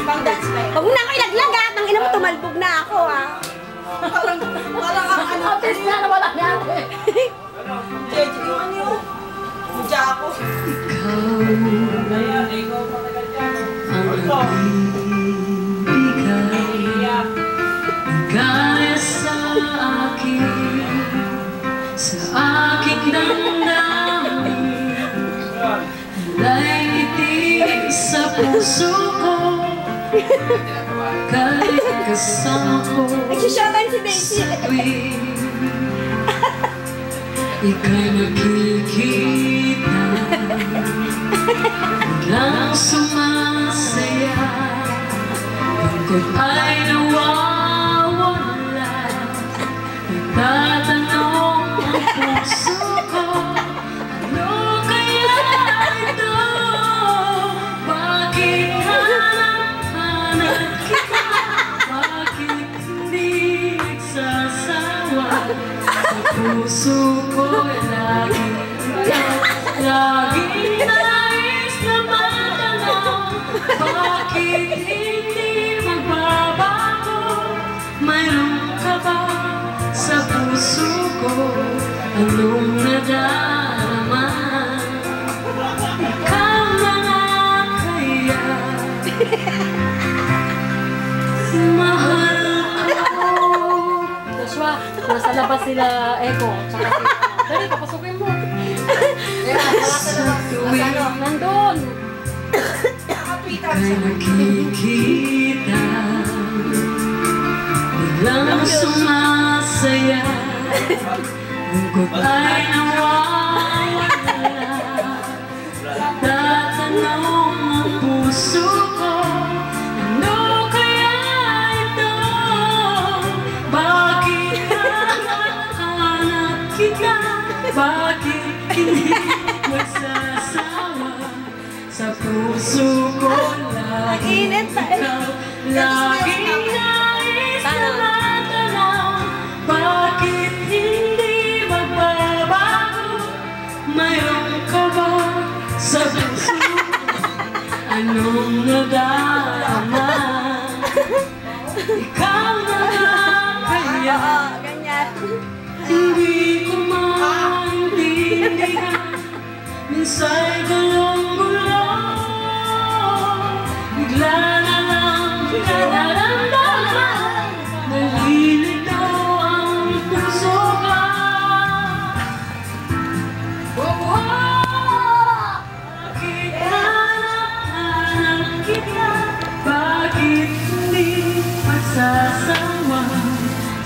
Pang-dance pa yun. Huwag mo na ako ilaglagat. Ang ina mo, tumalbog na ako, ha. Parang ang ano. Artist na wala niya. Jeje, yung ano yun? Mudya ako. Ayan, ikaw matagal dyan. Bigay gaya sa akin, sa aking damdamin, alay ngiti sa puso ko, kahit kasama ko Nagsishowtime si Daisy. sa tuwing ika'y nakikita, biglang sumasaya, pagod ay nawawala, nagtatanong ang puso ko, ano kaya ito? Bakit hanap-hanap kita? Bakit hindi nagsasawa? Sa puso ko lagi nais na matanong, bakit hindi magbabago? Mayroon ka ba sa puso ko? Anong nadarama? Ikaw na nga kaya mahal ako. Joshua, nasa labas sila Eko. Tsaka si... Dali, papasukin mo. Sa tuwing Nandun. Nakatwitter ay siya. nakikita, biglang sumasaya, bukod ay nawawala, tatanong ang puso ko, ano kaya ito? Bakit hanap kita? Bakit hindi magsasawa? Sa puso ko lagi ikaw, lagi nais na matanong, bakit hindi magbabago? Mayroon ka ba sa puso ko? Anong nadarama? Ikaw na nga kaya Ganyan. hindi ko maintindihan, minsa'y gulong-gulo, bigla na lang nararamdaman, nalilitaw ang puso ko. Bakit hanap-hanap kita? Bakit hindi magsasawa?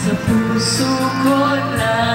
Sa puso ko lang